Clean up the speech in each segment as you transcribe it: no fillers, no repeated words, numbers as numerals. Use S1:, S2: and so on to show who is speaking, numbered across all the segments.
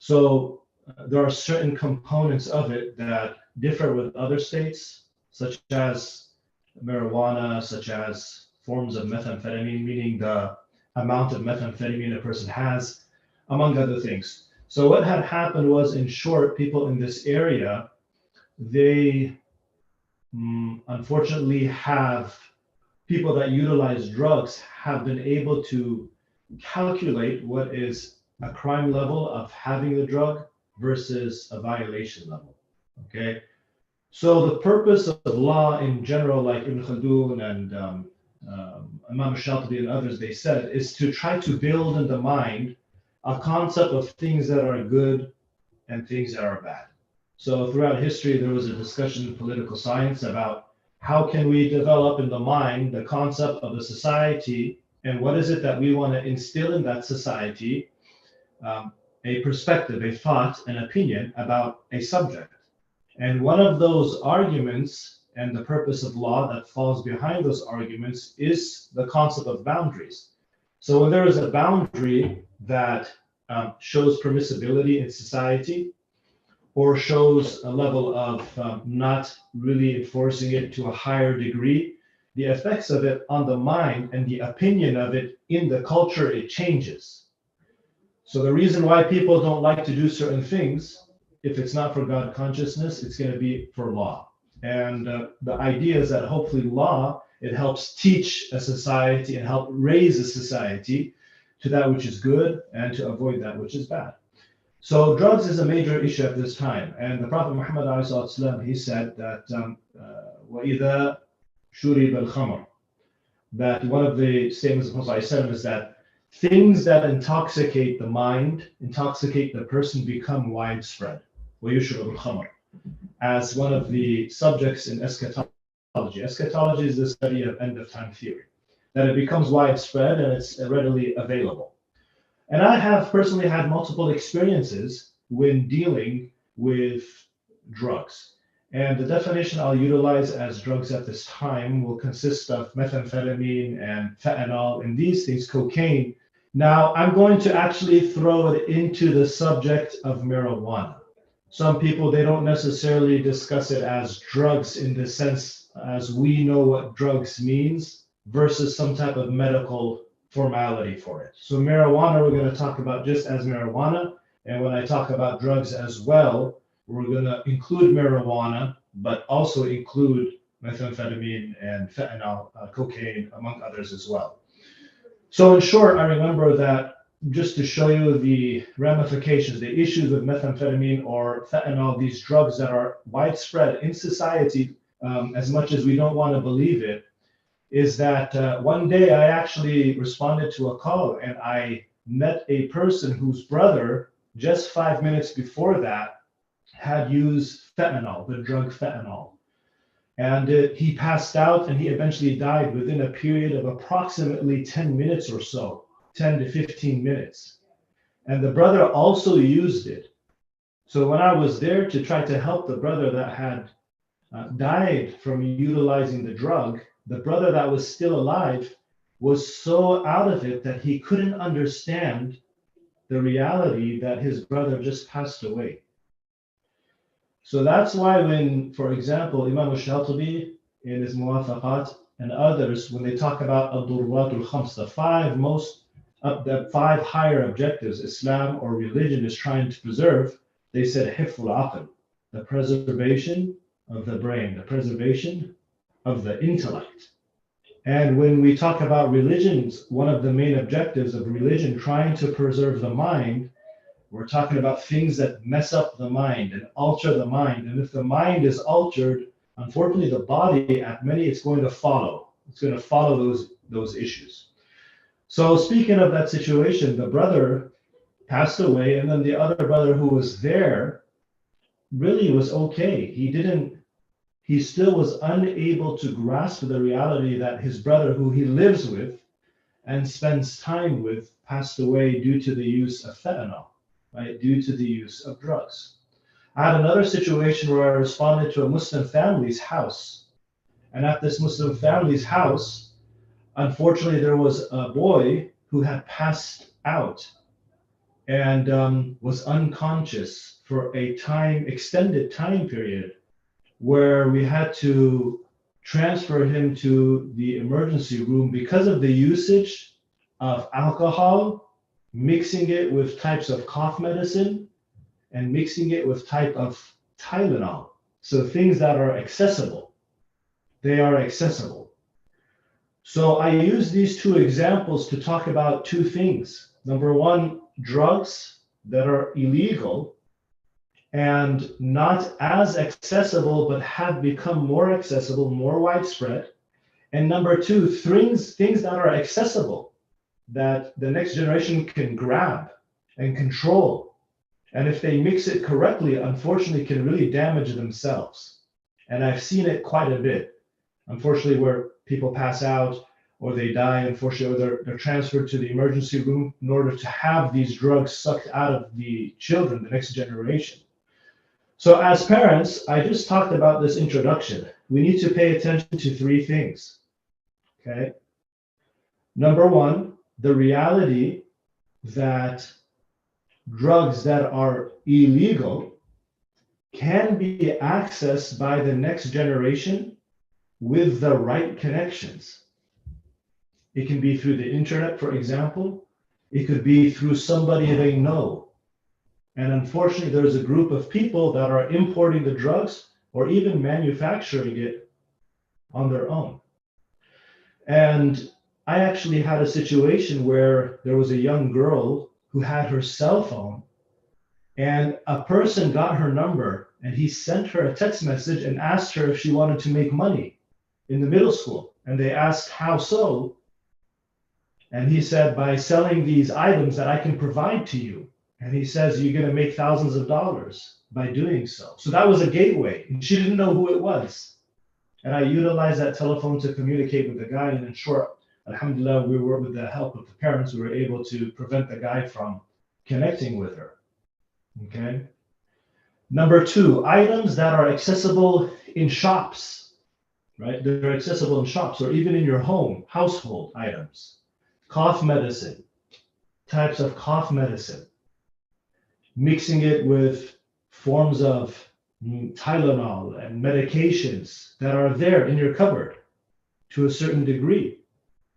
S1: So there are certain components of it that differ with other states, such as marijuana, such as forms of methamphetamine, meaning the amount of methamphetamine a person has, among other things. So what had happened was, in short, people in this area, they unfortunately have people that utilize drugs have been able to calculate what is a crime level of having the drug versus a violation level. Okay, so the purpose of law in general, like Ibn Khaldun and Imam Shatibi and others, they said, is to try to build in the mind a concept of things that are good and things that are bad. So throughout history, there was a discussion in political science about how can we develop in the mind the concept of a society, and what is it that we want to instill in that society, a perspective, a thought, an opinion about a subject. And one of those arguments and the purpose of law that falls behind those arguments is the concept of boundaries. So when there is a boundary that shows permissibility in society, or shows a level of not really enforcing it to a higher degree, the effects of it on the mind and the opinion of it in the culture, it changes. So the reason why people don't like to do certain things, if it's not for God consciousness, it's going to be for law. And the idea is that hopefully law, it helps teach a society and help raise a society to that which is good and to avoid that which is bad. So drugs is a major issue at this time. And the Prophet Muhammad ﷺ, he said that وَإِذَا شُرِبَ الْخَمْرُ, that one of the statements of Prophet ﷺ is that things that intoxicate the mind, intoxicate the person, become widespread. وَيُشْرَبُ الْخَمْرُ, as one of the subjects in eschatology. Eschatology is the study of end-of-time theory, that it becomes widespread and it's readily available. And I have personally had multiple experiences when dealing with drugs. And the definition I'll utilize as drugs at this time will consist of methamphetamine and fentanyl and these things, cocaine. Now, I'm going to actually throw it into the subject of marijuana. Some people, they don't necessarily discuss it as drugs in the sense as we know what drugs means versus some type of medical formality for it. So marijuana, we're going to talk about just as marijuana. And when I talk about drugs as well, we're going to include marijuana, but also include methamphetamine and fentanyl, cocaine, among others as well. So in short, I remember that just to show you the ramifications, the issues with methamphetamine or fentanyl, these drugs that are widespread in society, as much as we don't want to believe it, is that one day I actually responded to a call and I met a person whose brother, just 5 minutes before that, had used fentanyl, the drug fentanyl. And he passed out and he eventually died within a period of approximately 10 minutes or so, 10 to 15 minutes. And the brother also used it. So when I was there to try to help the brother that had died from utilizing the drug, the brother that was still alive was so out of it that he couldn't understand the reality that his brother just passed away. So that's why when, for example, Imam Shatibi in his Muwafaqat and others, when they talk about ad-Durrat al-Khams, the five higher objectives Islam or religion is trying to preserve, they said hiful aql, the preservation of the brain, the preservation of the intellect. And when we talk about religions, one of the main objectives of religion trying to preserve the mind, we're talking about things that mess up the mind and alter the mind. And if the mind is altered, unfortunately, the body, at many, it's going to follow. It's going to follow those issues. So speaking of that situation, the brother passed away, and then the other brother who was there really was okay. He still was unable to grasp the reality that his brother, who he lives with and spends time with, passed away due to the use of fentanyl, right? Due to the use of drugs. I had another situation where I responded to a Muslim family's house. And at this Muslim family's house, unfortunately, there was a boy who had passed out. and was unconscious for a extended time period, where we had to transfer him to the emergency room because of the usage of alcohol, mixing it with types of cough medicine, and mixing it with type of Tylenol. So things that are accessible, they are accessible. So I use these two examples to talk about two things. Number one, drugs that are illegal and not as accessible, but have become more accessible, more widespread. And number two, things that are accessible, that the next generation can grab and control. And if they mix it correctly, unfortunately, can really damage themselves. And I've seen it quite a bit, unfortunately, where people pass out or they die, unfortunately, or they're transferred to the emergency room in order to have these drugs sucked out of the children, the next generation. So as parents, I just talked about this introduction. We need to pay attention to three things, okay? Number one, the reality that drugs that are illegal can be accessed by the next generation with the right connections. It can be through the internet, for example. It could be through somebody they know. And unfortunately, there's a group of people that are importing the drugs or even manufacturing it on their own. And I actually had a situation where there was a young girl who had her cell phone, and a person got her number, and he sent her a text message and asked her if she wanted to make money in the middle school. And they asked, how so? And he said, by selling these items that I can provide to you. And he says, you're going to make thousands of dollars by doing so. So that was a gateway. And she didn't know who it was. And I utilized that telephone to communicate with the guy. And in short, alhamdulillah, we were, with the help of the parents, we were able to prevent the guy from connecting with her. Okay. Number two, items that are accessible in shops, right? They're accessible in shops or even in your home, household items. Cough medicine, types of cough medicine, mixing it with forms of Tylenol and medications that are there in your cupboard to a certain degree.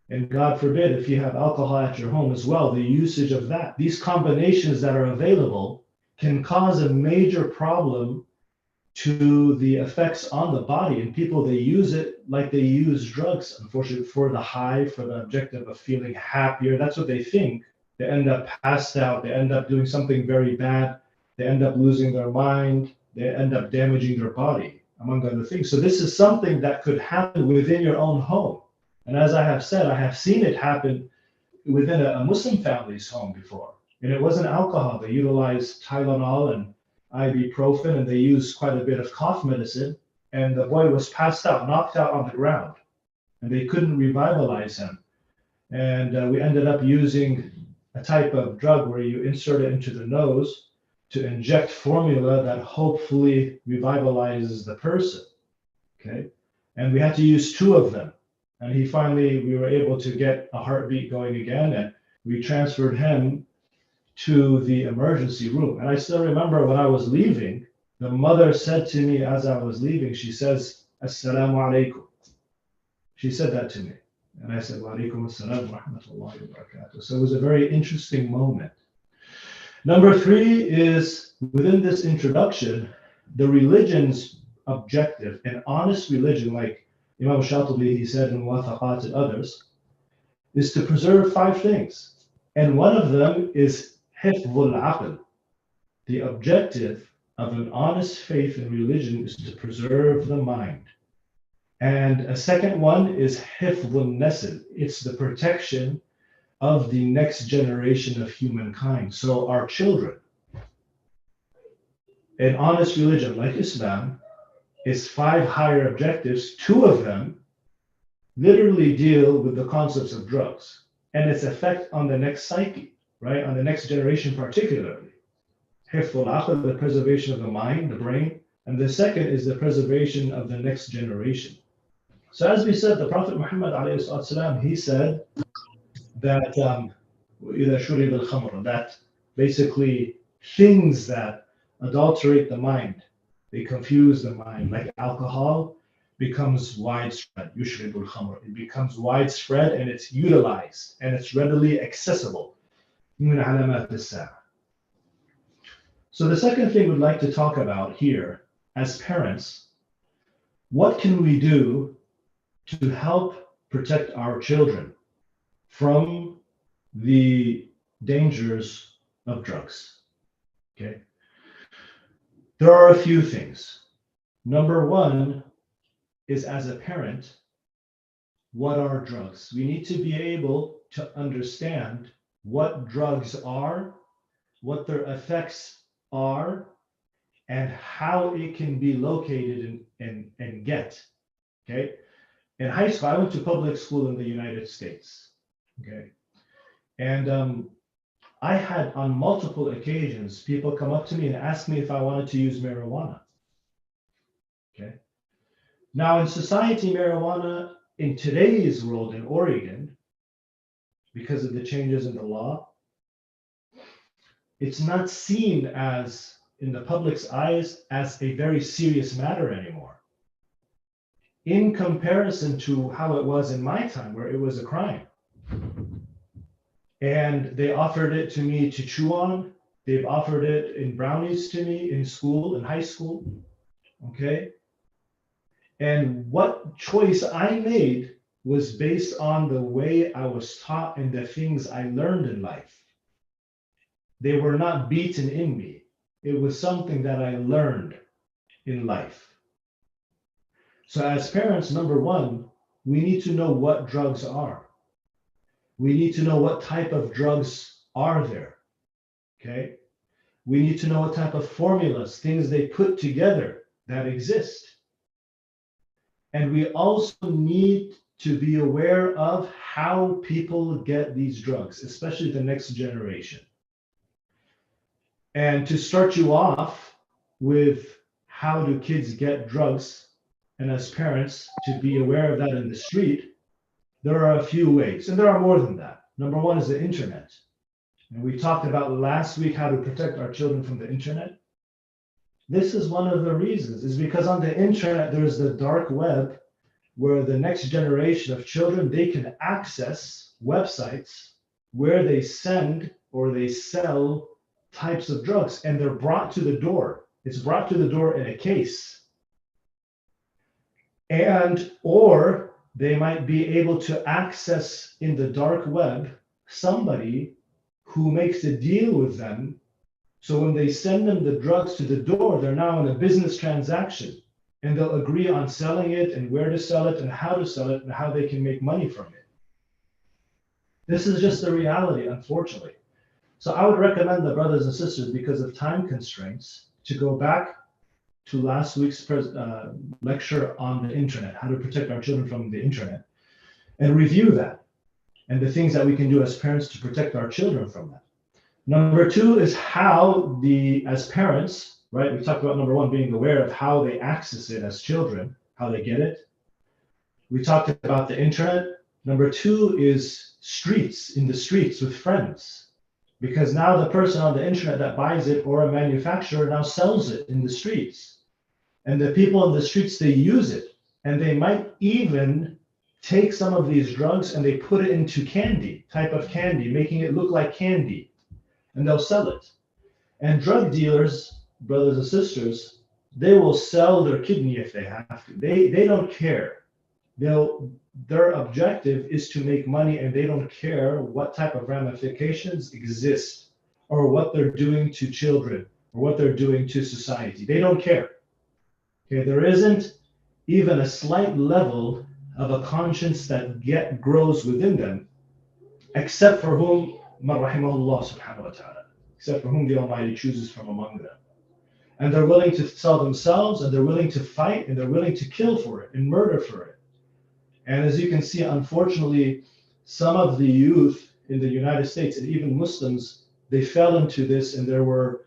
S1: And God forbid, if you have alcohol at your home as well, the usage of that. These combinations that are available can cause a major problem to the effects on the body. And people, they use it like they use drugs, unfortunately, for the high, for the objective of feeling happier. That's what they think. They end up passed out. They end up doing something very bad. They end up losing their mind. They end up damaging their body, among other things. So this is something that could happen within your own home. And as I have said, I have seen it happen within a Muslim family's home before. And it wasn't alcohol. They utilized Tylenol and ibuprofen, and they used quite a bit of cough medicine. And the boy was passed out, knocked out on the ground. And they couldn't revitalize him. And we ended up using a type of drug where you insert it into the nose to inject formula that hopefully revitalizes the person. Okay. And we had to use two of them. And we were able to get a heartbeat going again, and we transferred him to the emergency room. And I still remember when I was leaving, the mother said to me as I was leaving, she says, Assalamu alaikum. She said that to me. And I said, Wa alaikum assalam wa rahmatullahi wa barakatuh. So it was a very interesting moment. Number three is, within this introduction, the religion's objective, an honest religion, like Imam Shatibi, he said in Wathaqat and others, is to preserve five things. And one of them is hifdhul aql. The objective of an honest faith in religion is to preserve the mind. And a second one is hifdhul nasl. It's the protection of the next generation of humankind. So our children. An honest religion like Islam is five higher objectives. Two of them literally deal with the concepts of drugs and its effect on the next psyche, right? On the next generation particularly. Hifdhul aql, the preservation of the mind, the brain. And the second is the preservation of the next generation. So as we said, the Prophet Muhammad ﷺ, he said that that basically things that adulterate the mind. They confuse the mind, like alcohol becomes widespread. Yushribul khamr. It becomes widespread and it's utilized and it's readily accessible. من علامات الساعة. So the second thing we'd like to talk about here, as parents, what can we do to help protect our children from the dangers of drugs? Okay. There are a few things. Number one is, as a parent, what are drugs? We need to be able to understand what drugs are, what their effects are, and how it can be located and get. Okay. In high school, I went to public school in the United States. Okay. And I had on multiple occasions people come up to me and ask me if I wanted to use marijuana. Okay. Now in society, marijuana in today's world in Oregon, because of the changes in the law, it's not seen as, in the public's eyes, as a very serious matter anymore. In comparison to how it was in my time, where it was a crime. And they offered it to me to chew on. They've offered it in brownies to me in school, in high school. Okay. And what choice I made was based on the way I was taught and the things I learned in life. They were not beaten in me. It was something that I learned in life. So as parents, number one, we need to know what drugs are. We need to know what type of drugs are there. Okay. We need to know what type of formulas, things they put together that exist. And we also need to be aware of how people get these drugs, especially the next generation. And to start you off with how do kids get drugs, and as parents to be aware of that in the street, there are a few ways, and there are more than that. Number one is the internet. And we talked about last week how to protect our children from the internet. This is one of the reasons, is because on the internet, there's the dark web where the next generation of children, they can access websites where they send or they sell types of drugs, and they're brought to the door. It's brought to the door in a case. And, or they might be able to access in the dark web somebody who makes a deal with them. So when they send them the drugs to the door, they're now in a business transaction, and they'll agree on selling it and where to sell it and how to sell it and how they can make money from it. This is just the reality, unfortunately. So I would recommend the brothers and sisters, because of time constraints, to go back to last week's lecture on the internet, how to protect our children from the internet, and review that and the things that we can do as parents to protect our children from that. Number two is how as parents, right? We talked about number one, being aware of how they access it as children, how they get it. We talked about the internet. Number two is in the streets with friends. Because now the person on the internet that buys it, or a manufacturer, now sells it in the streets. And the people in the streets, they use it. And they might even take some of these drugs and they put it into type of candy, making it look like candy. And they'll sell it. And drug dealers, brothers and sisters, they will sell their kidney if they have to. They don't care. Their objective is to make money, and they don't care what type of ramifications exist or what they're doing to children or what they're doing to society. They don't care. Okay, there isn't even a slight level of a conscience that grows within them, except for whom subhanahu wa ta'ala, except for whom the Almighty chooses from among them. And they're willing to sell themselves, and they're willing to fight, and they're willing to kill for it and murder for it. And as you can see, unfortunately, some of the youth in the United States and even Muslims, they fell into this, and there were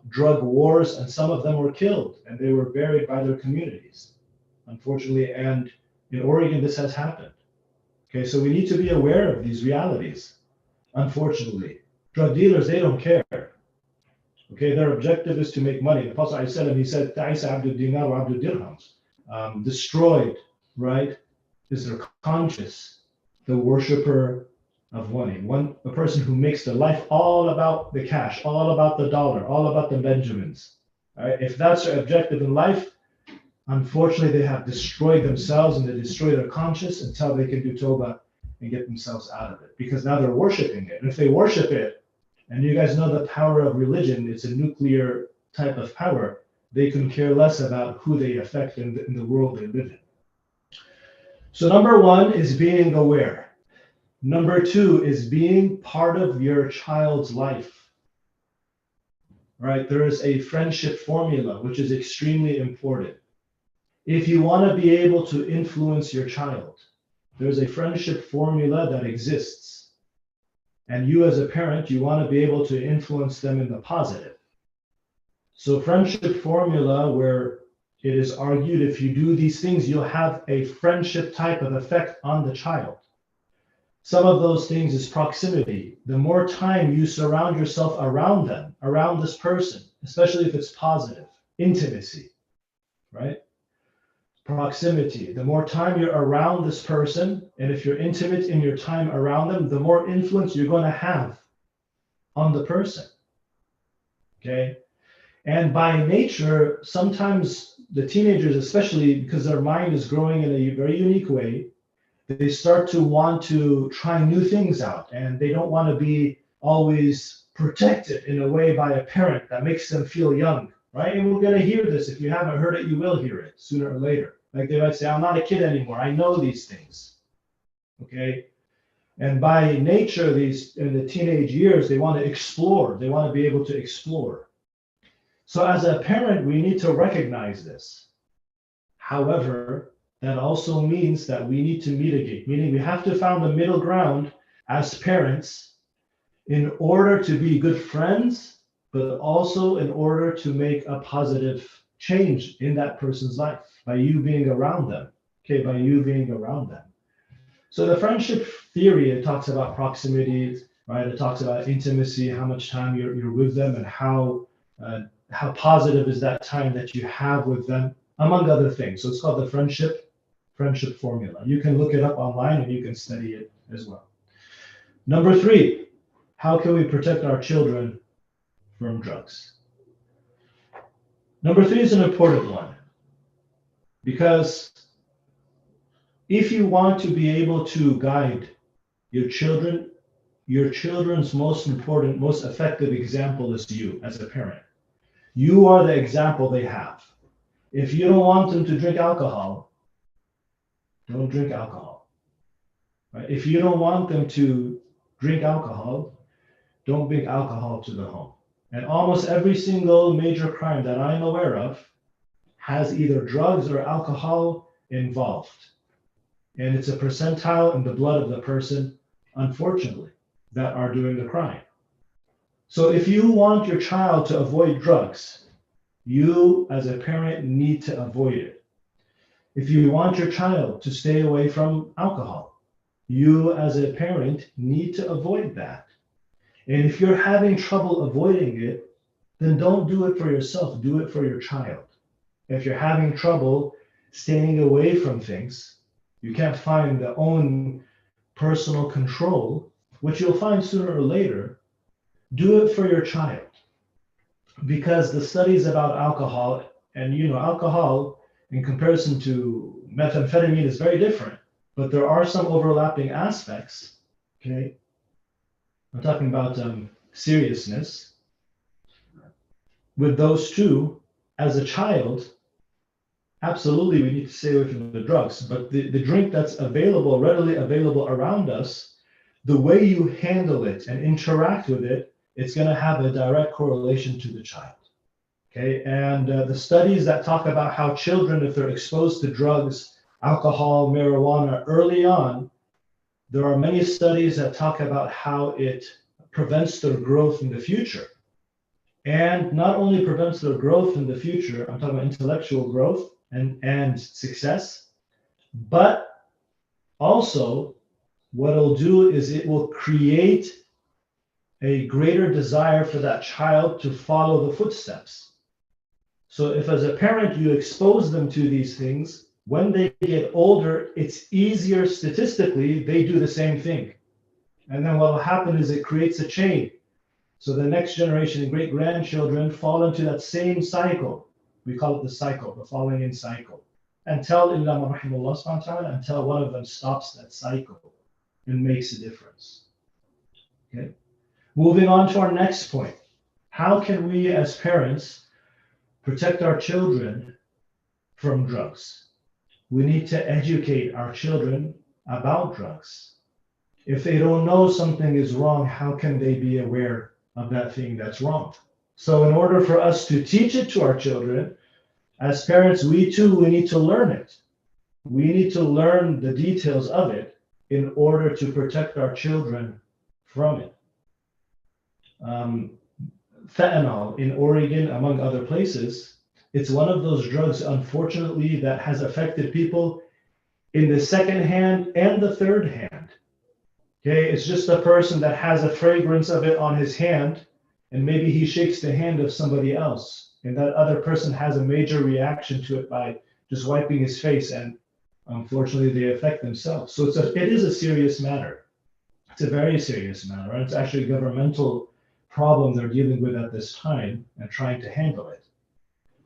S1: drug wars, and some of them were killed, and they were buried by their communities, unfortunately. And in Oregon, this has happened. Okay, so we need to be aware of these realities. Unfortunately, drug dealers, they don't care. Okay, their objective is to make money. The Prophet ﷺ, he said, "Ta'isa abdul dinar wa abdul dirhams." Destroyed, right, is their conscience, the worshiper of money. A person who makes their life all about the cash, all about the dollar, all about the Benjamins. All right, if that's their objective in life, unfortunately, they have destroyed themselves and they destroy their conscience until they can do tawbah and get themselves out of it. Because now they're worshiping it. And if they worship it, and you guys know the power of religion, it's a nuclear type of power. They can care less about who they affect in the world they live in. So number one is being aware. Number two is being part of your child's life. Right? There is a friendship formula, which is extremely important. If you want to be able to influence your child, there's a friendship formula that exists. And you as a parent, you want to be able to influence them in the positive. So friendship formula, where it is argued if you do these things, you'll have a friendship type of effect on the child. Some of those things is proximity. The more time you surround yourself around them, around this person, especially if it's positive, intimacy, right? Proximity. The more time you're around this person, and if you're intimate in your time around them, the more influence you're going to have on the person. Okay? And by nature, sometimes the teenagers, especially because their mind is growing in a very unique way, they start to want to try new things out, and they don't want to be always protected in a way by a parent that makes them feel young, right? And we're going to hear this. If you haven't heard it, you will hear it sooner or later. Like they might say, I'm not a kid anymore. I know these things. Okay. And by nature, these in the teenage years, they want to explore. They want to be able to explore. So as a parent, we need to recognize this. However, that also means that we need to mitigate, meaning we have to find the middle ground as parents in order to be good friends, but also in order to make a positive change in that person's life by you being around them. Okay, by you being around them. So the friendship theory, it talks about proximity, right? It talks about intimacy, how much time you're with them, and how positive is that time that you have with them, among other things. So it's called the friendship formula. You can look it up online and you can study it as well. Number three, how can we protect our children from drugs? Number three is an important one, because if you want to be able to guide your children, your children's most important, most effective example is you as a parent. You are the example they have. If you don't want them to drink alcohol, don't drink alcohol. Right? If you don't want them to drink alcohol, don't bring alcohol to the home. And almost every single major crime that I'm aware of has either drugs or alcohol involved. And it's a percentile in the blood of the person, unfortunately, that are doing the crime. So if you want your child to avoid drugs, you as a parent need to avoid it. If you want your child to stay away from alcohol, you as a parent need to avoid that. And if you're having trouble avoiding it, then don't do it for yourself, do it for your child. If you're having trouble staying away from things, you can't find the own personal control, which you'll find sooner or later, do it for your child. Because the studies about alcohol, and alcohol in comparison to methamphetamine is very different, but there are some overlapping aspects. Okay, I'm talking about seriousness. With those two, as a child, absolutely we need to stay away from the drugs, but the drink that's available, readily available around us, the way you handle it and interact with it, it's going to have a direct correlation to the child. Okay, and the studies that talk about how children, if they're exposed to drugs, alcohol, marijuana early on, there are many studies that talk about how it prevents their growth in the future. And not only prevents their growth in the future, I'm talking about intellectual growth and success, but also what it'll do is it will create a greater desire for that child to follow the footsteps. So if as a parent you expose them to these things, when they get older, it's easier statistically, they do the same thing. And then what will happen is it creates a chain. So the next generation and great grandchildren fall into that same cycle. We call it the cycle, the falling in cycle. Until until one of them stops that cycle and makes a difference. Okay. Moving on to our next point. How can we as parents protect our children from drugs? We need to educate our children about drugs. If they don't know something is wrong, how can they be aware of that thing that's wrong? So in order for us to teach it to our children, as parents, we need to learn it. We need to learn the details of it in order to protect our children from it. Fentanyl in Oregon, among other places, it's one of those drugs, unfortunately, that has affected people in the second hand and the third hand. Okay, it's just a person that has a fragrance of it on his hand, and maybe he shakes the hand of somebody else, and that other person has a major reaction to it by just wiping his face, and unfortunately, they affect themselves. So it is a serious matter. It's a very serious matter, and it's actually a governmental problem they're dealing with at this time and trying to handle it.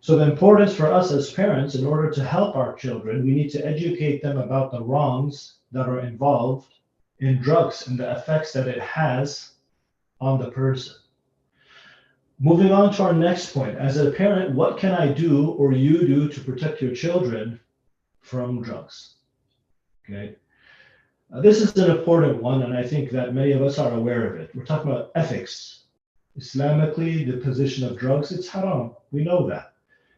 S1: So the importance for us as parents, in order to help our children, we need to educate them about the wrongs that are involved in drugs and the effects that it has on the person. Moving on to our next point. As a parent, what can I do or you do to protect your children from drugs? Okay. This is an important one, and I think that many of us are aware of it. We're talking about ethics. Islamically, the position of drugs, it's haram. We know that.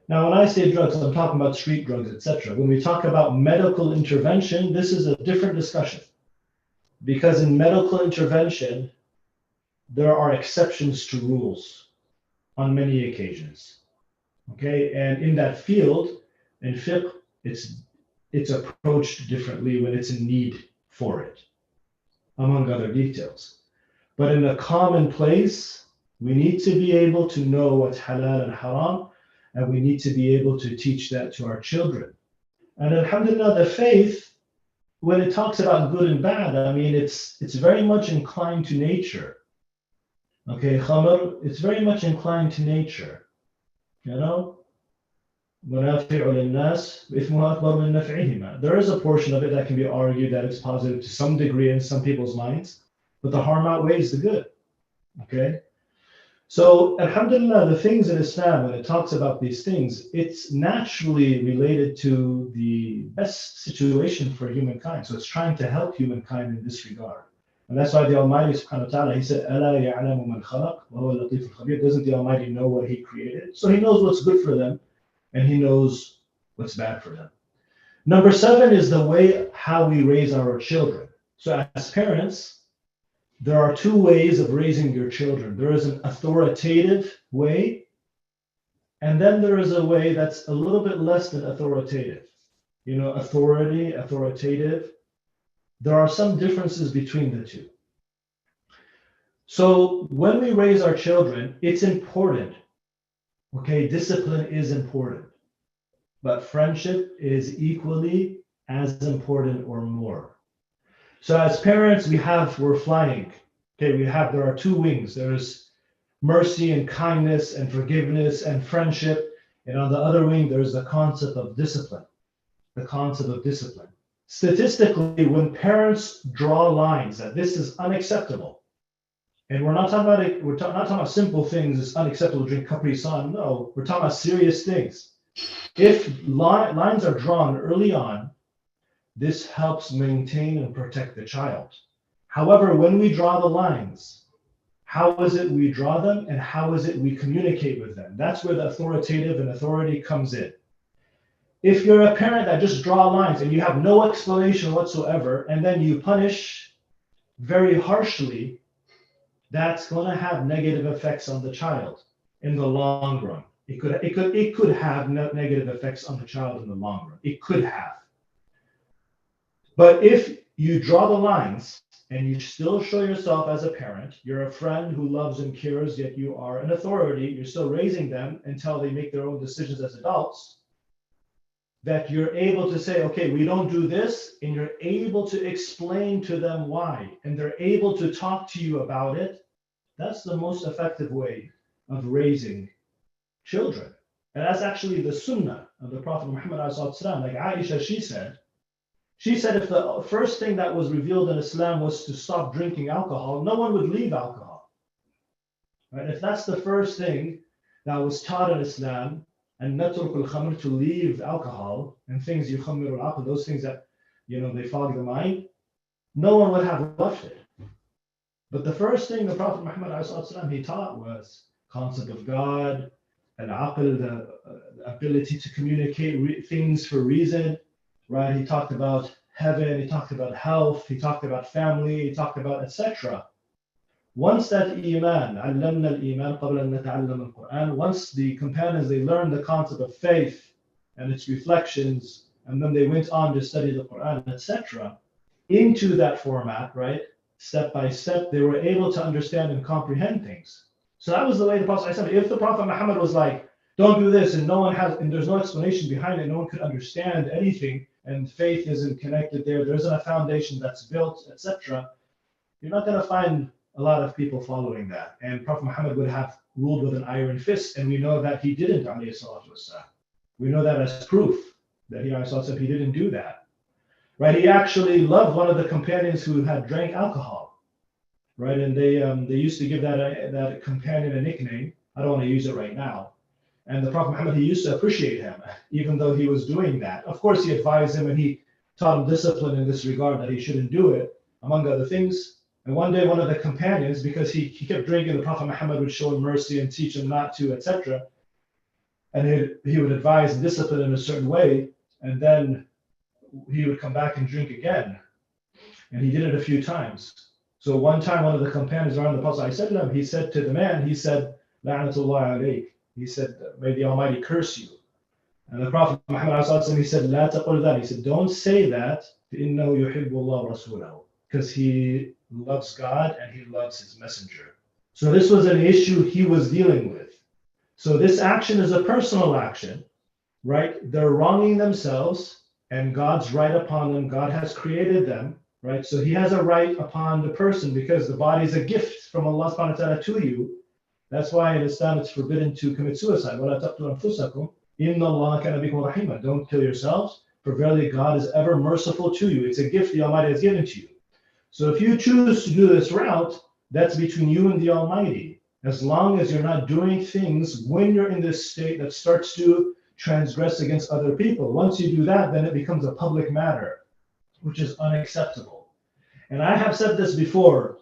S1: Now, when I say drugs, I'm talking about street drugs, etc. When we talk about medical intervention, this is a different discussion. Because in medical intervention, there are exceptions to rules on many occasions. Okay, and in that field, in fiqh, it's approached differently when it's in need for it, among other details. But in a common place, we need to be able to know what's halal and haram, and we need to be able to teach that to our children. And alhamdulillah, the faith, when it talks about good and bad, I mean, it's very much inclined to nature. Okay, khamr, it's very much inclined to nature. You know? There is a portion of it that can be argued that it's positive to some degree in some people's minds, but the harm outweighs the good. Okay? So, alhamdulillah, the things in Islam, when it talks about these things, it's naturally related to the best situation for humankind. So it's trying to help humankind in this regard. And that's why the Almighty subhanahu wa ta'ala, he said, أَلَا يَعْلَمُ مَنْ خَلَقَ وَهُوَ اللَّطِيفُ الْخَبِيرُ. Doesn't the Almighty know what he created? So he knows what's good for them, and he knows what's bad for them. Number 7 is the way how we raise our children. So as parents, there are 2 ways of raising your children. There is an authoritative way, and then there is a way that's a little bit less than authoritative. You know, authoritative. There are some differences between the 2. So when we raise our children, it's important. Okay, discipline is important, but friendship is equally as important or more. So as parents, we're flying. Okay, there are 2 wings. There's mercy and kindness and forgiveness and friendship. And on the other wing, there's the concept of discipline. The concept of discipline. Statistically, when parents draw lines that this is unacceptable, and we're not talking about it, we're not talking about simple things. It's unacceptable to drink Capri Sun. No, we're talking about serious things. If lines are drawn early on, this helps maintain and protect the child. However, when we draw the lines, how is it we draw them and how is it we communicate with them? That's where the authoritative and authority comes in. If you're a parent that just draw lines and you have no explanation whatsoever, and then you punish very harshly, that's going to have negative effects on the child in the long run. It could have negative effects on the child in the long run. It could have. But if you draw the lines and you still show yourself as a parent, you're a friend who loves and cares, yet you are an authority, you're still raising them until they make their own decisions as adults, that you're able to say, okay, we don't do this, and you're able to explain to them why, and they're able to talk to you about it. That's the most effective way of raising children. And that's actually the sunnah of the Prophet Muhammad. Like Aisha, she said if the first thing that was revealed in Islam was to stop drinking alcohol, no one would leave alcohol. Right? If that's the first thing that was taught in Islam, and natruk al-khamr, to leave alcohol and things yukhammiru al-aql, those things that they fog the mind, no one would have left it. But the first thing the Prophet Muhammad he taught was concept of God, al-aql, the ability to communicate things for reason. Right? He talked about heaven, he talked about health, he talked about family, he talked about etc. Once that iman, علمنا الإيمان قبل أن نتعلم القرآن, once the companions, they learned the concept of faith and its reflections, and then they went on to study the Quran, etc. Into that format, right? Step by step, they were able to understand and comprehend things. So that was the way the Prophet said, if the Prophet Muhammad was like, don't do this, and there's no explanation behind it, no one could understand anything, and faith isn't connected there isn't a foundation that's built, etc., you're not going to find a lot of people following that. And Prophet Muhammad would have ruled with an iron fist, and we know that he didn't, alayhi salatu wasalam. We know that as proof that he didn't do that. Right? He actually loved one of the companions who had drank alcohol. Right? And they used to give that companion a nickname. I don't want to use it right now. And the Prophet Muhammad, he used to appreciate him, even though he was doing that. Of course, he advised him and he taught him discipline in this regard, that he shouldn't do it, among other things. And one day, one of the companions, because he kept drinking, the Prophet Muhammad would show him mercy and teach him not to, etc. And he would advise and discipline in a certain way. And then he would come back and drink again. And he did it a few times. So one time, one of the companions around the Prophet, he said to the man, he said, La'natullah alayk. He said, may the Almighty curse you. And the Prophet Muhammad, he said, La taqul that. He said, don't say that, فَإِنَّهُ يُحِبُّ اللَّهُ رَسُولَهُ, because he loves God and he loves his messenger. So this was an issue he was dealing with. So this action is a personal action, right? They're wronging themselves and God's right upon them. God has created them, right? So he has a right upon the person because the body is a gift from Allah subhanahu wa ta'ala to you. That's why in Islam it's forbidden to commit suicide. وَلَا تَقْتُلُوا أَنفُسَكُمْ إِنَّ اللَّهَ كَانَ بِكُمْ رَحِيمًا. Don't kill yourselves, for verily God is ever merciful to you. It's a gift the Almighty has given to you. So if you choose to do this route, that's between you and the Almighty. As long as you're not doing things when you're in this state that starts to transgress against other people. Once you do that, then it becomes a public matter, which is unacceptable. And I have said this before,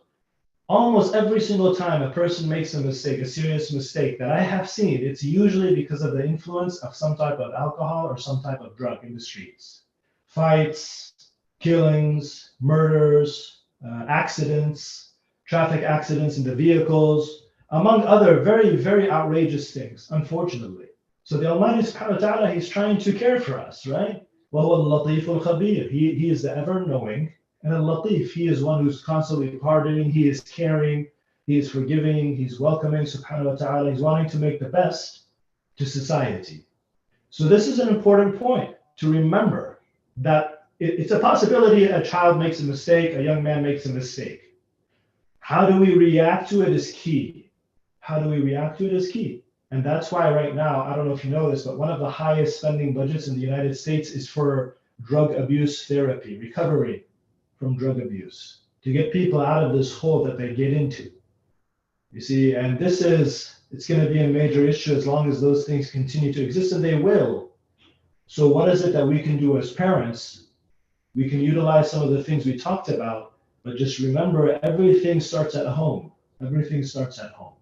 S1: almost every single time a person makes a mistake, a serious mistake that I have seen, it's usually because of the influence of some type of alcohol or some type of drug in the streets. Fights, killings, murders, accidents, traffic accidents in the vehicles, among other very, very outrageous things, unfortunately. So the Almighty subhanahu wa ta'ala, he's trying to care for us, right? وَهُوَ اللَّطِيفُ الْخَبِيرُ. He is the ever-knowing. And al-Latif, he is one who's constantly pardoning, he is caring, he is forgiving, he's welcoming, subhanahu wa ta'ala. He's wanting to make the best to society. So this is an important point to remember, that it's a possibility a child makes a mistake, a young man makes a mistake. How do we react to it is key. How do we react to it is key. And that's why right now, I don't know if you know this, but one of the highest spending budgets in the United States is for drug abuse therapy, recovery from drug abuse, to get people out of this hole that they get into. You see, and it's going to be a major issue as long as those things continue to exist, and they will. So what is it that we can do as parents? We can utilize some of the things we talked about, but just remember, everything starts at home. Everything starts at home.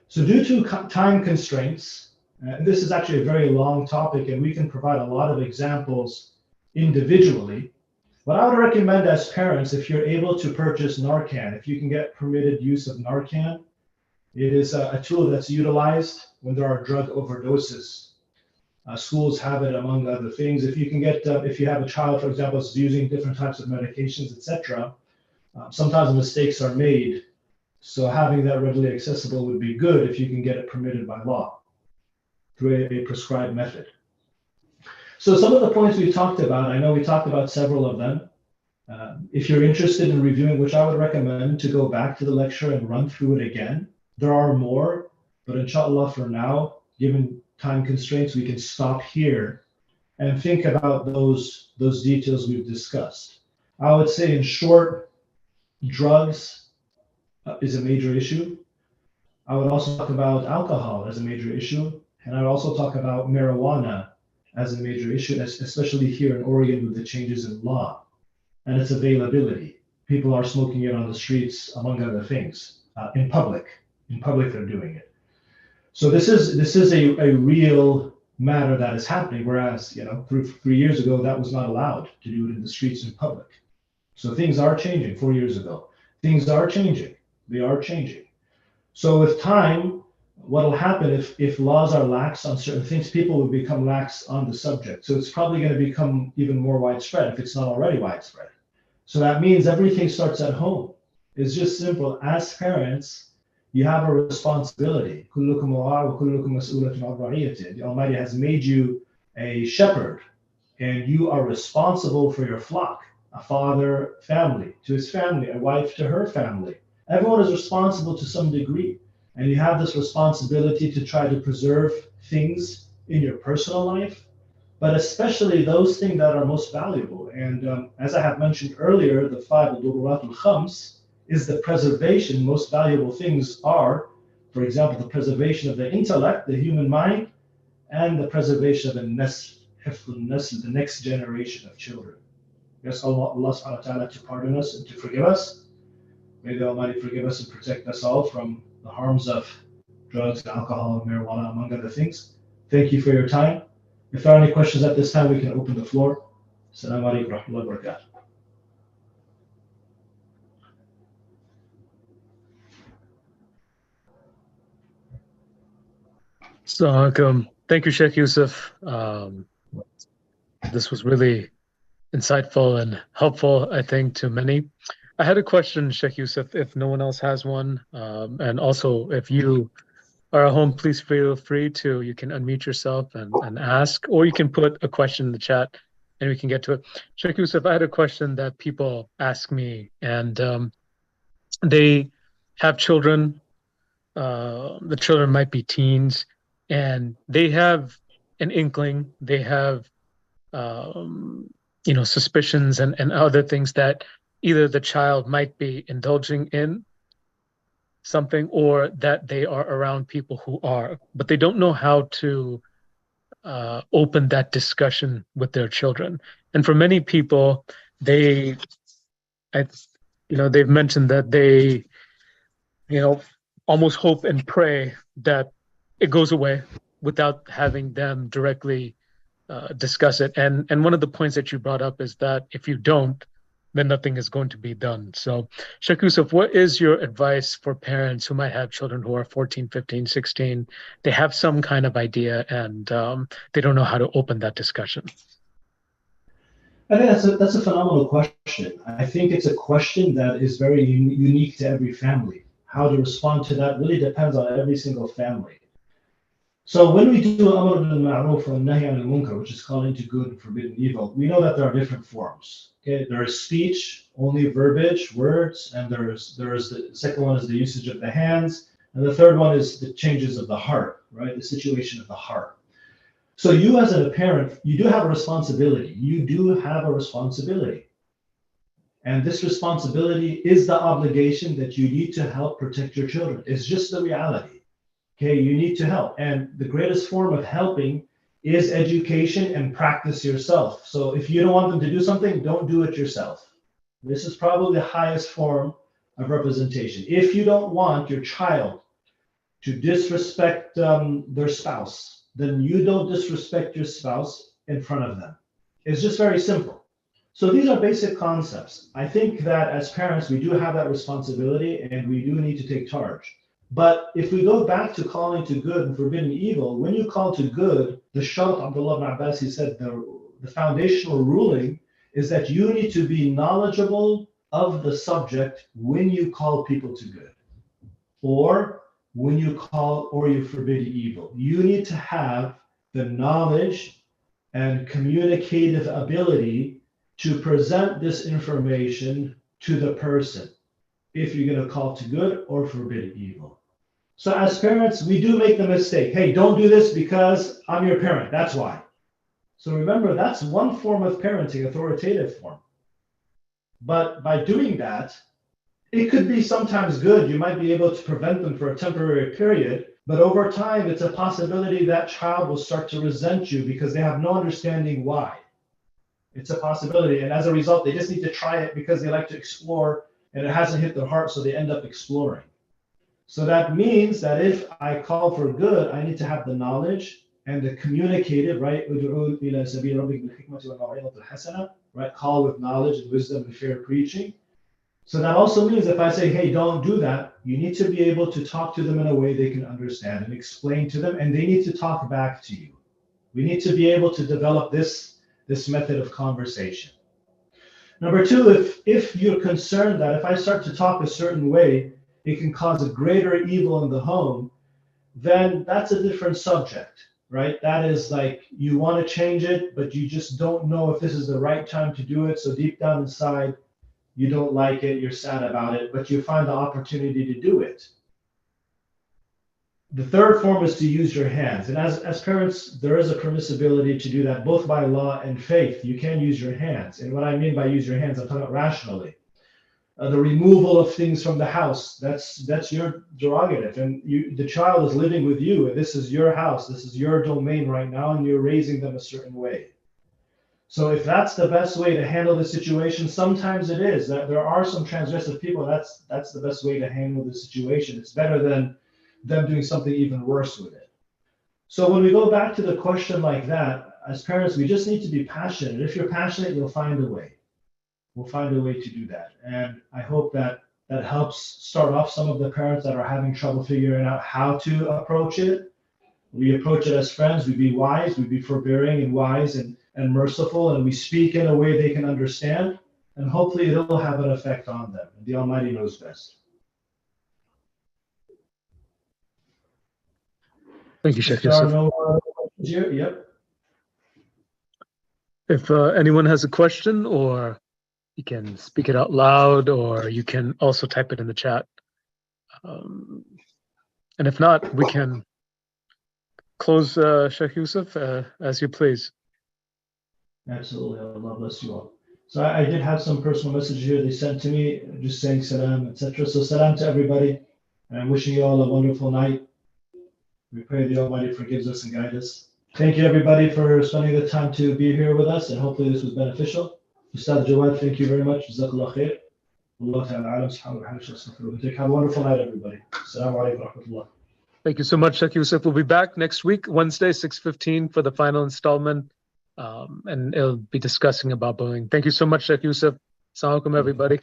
S1: So due to time constraints, and this is actually a very long topic, and we can provide a lot of examples individually. What I would recommend as parents, if you're able to purchase Narcan, if you can get permitted use of Narcan, it is a tool that's utilized when there are drug overdoses. Schools have it, among other things. If you can get, if you have a child, for example, is using different types of medications, etc., Sometimes mistakes are made, so having that readily accessible would be good if you can get it permitted by law through a prescribed method. So some of the points we talked about, I know we talked about several of them. If you're interested in reviewing, which I would recommend, to go back to the lecture and run through it again. There are more, but inshallah for now, given time constraints, we can stop here and think about those details we've discussed. I would say in short, drugs is a major issue. I would also talk about alcohol as a major issue, and I would also talk about marijuana as a major issue, especially here in Oregon with the changes in law and its availability. People are smoking it on the streets, among other things, in public. In public, they're doing it. So this is a real matter that is happening, whereas 3 years ago that was not allowed to do it in the streets in public. So things are changing. 4 years ago, things are changing. They are changing. So with time, what will happen if laws are lax on certain things, people will become lax on the subject. So it's probably going to become even more widespread if it's not already widespread. So that means everything starts at home. It's just simple. As parents, you have a responsibility. The Almighty has made you a shepherd, and you are responsible for your flock. A father, family, to his family, a wife to her family. Everyone is responsible to some degree. And you have this responsibility to try to preserve things in your personal life, but especially those things that are most valuable. And as I have mentioned earlier, the 5 al-dururat al-khams is the preservation. Most valuable things are, for example, the preservation of the intellect, the human mind, and the preservation of the the next generation of children. Yes, Allah subhanahu wa ta'ala to pardon us and to forgive us. May the Almighty forgive us and protect us all from the harms of drugs, alcohol, and marijuana, among other things. Thank you for your time. If there are any questions at this time, we can open the floor. Assalamu alaikum wa rahmatullahi wa barakatuh.
S2: So, thank you, Sheikh Yusuf. This was really insightful and helpful, I think, to many. I had a question, Sheikh Yusuf, if no one else has one. And also, if you are at home, please feel free to, you can unmute yourself and ask, or you can put a question in the chat and we can get to it. Sheikh Yusuf, I had a question that people ask me, and they have children. The children might be teens, and they have an inkling, they have suspicions and other things that either the child might be indulging in something or that they are around people who are, but they don't know how to open that discussion with their children. And for many people, they've mentioned that they, almost hope and pray that it goes away without having them directly discuss it. And one of the points that you brought up is that if you don't, then nothing is going to be done. So, Sheikh Yusuf, what is your advice for parents who might have children who are 14, 15, 16? They have some kind of idea and they don't know how to open that discussion.
S1: I think that's a phenomenal question. I think it's a question that is very unique to every family. How to respond to that really depends on every single family. So when we do Amr bil Ma'ruf and Nahy anil Munkar, which is calling to good and forbidding evil, we know that there are different forms. Okay, there is speech, only verbiage, words, and there is the second one is the usage of the hands, and the third one is the changes of the heart, right? The situation of the heart. So you as a parent, you do have a responsibility. You do have a responsibility. And this responsibility is the obligation that you need to help protect your children. It's just the reality. Okay, you need to help. And the greatest form of helping is education and practice yourself. So if you don't want them to do something, don't do it yourself. This is probably the highest form of representation. If you don't want your child to disrespect their spouse, then you don't disrespect your spouse in front of them. It's just very simple. So these are basic concepts. I think that as parents, we do have that responsibility and we do need to take charge. But if we go back to calling to good and forbidding evil, when you call to good, the Shart Abdullah ibn Abbas, he said the foundational ruling is that you need to be knowledgeable of the subject when you call people to good, or when you call or you forbid evil. You need to have the knowledge and communicative ability to present this information to the person if you're going to call to good or forbid evil. So as parents, we do make the mistake. Hey, don't do this because I'm your parent. That's why. So remember, that's one form of parenting, authoritative form. But by doing that, it could be sometimes good. You might be able to prevent them for a temporary period, but over time, it's a possibility that child will start to resent you because they have no understanding why. It's a possibility. And as a result, they just need to try it because they like to explore and it hasn't hit their heart, so they end up exploring. So that means that if I call for good, I need to have the knowledge and the communicative, right? Right? Call with knowledge and wisdom and fair preaching. So that also means if I say, hey, don't do that, you need to be able to talk to them in a way they can understand and explain to them, and they need to talk back to you. We need to be able to develop this method of conversation. Number two, if you're concerned that if I start to talk a certain way, it can cause a greater evil in the home, then that's a different subject, right? That is like you want to change it, but you just don't know if this is the right time to do it. So deep down inside, you don't like it, you're sad about it, but you find the opportunity to do it. The third form is to use your hands. And as parents, there is a permissibility to do that, both by law and faith. You can use your hands. And what I mean by use your hands, I'm talking about rationally. The removal of things from the house, that's your prerogative. And the child is living with you, and this is your house, this is your domain right now, and you're raising them a certain way. So if that's the best way to handle the situation, sometimes it is. That there are some transgressive people, that's the best way to handle the situation. It's better than them doing something even worse with it. So when we go back to the question like that, as parents, we just need to be passionate. If you're passionate, you'll find a way. We'll find a way to do that. And I hope that helps start off some of the parents that are having trouble figuring out how to approach it. We approach it as friends. We be wise. We be forbearing and wise and merciful. And we speak in a way they can understand. And hopefully it'll have an effect on them. And the Almighty knows best.
S2: Thank you, Sheikh
S1: If there are
S2: Yusuf.
S1: no questions here, yep.
S2: If anyone has a question, or you can speak it out loud, or you can also type it in the chat. And if not, we can close, Sheikh Yusuf, as you please.
S1: Absolutely. Allah bless you all. So I did have some personal messages here they sent to me, just saying salam, etc. So salam to everybody. And I'm wishing you all a wonderful night. We pray the Almighty forgives us and guides us. Thank you, everybody, for spending the time to be here with us, and hopefully this was beneficial. Ustad Jawad, thank you very much. Jazakallah khair. Allah ta'ala alam, subhanahu wa ta'ala. Have a wonderful night, everybody. Assalamu alaikum wa rahmatullah.
S2: Thank you so much, Sheikh Yusuf. We'll be back next week, Wednesday, 6:15 for the final installment. And it'll be discussing about bullying. Thank you so much, Sheikh Yusuf. Assalamu alaikum, everybody.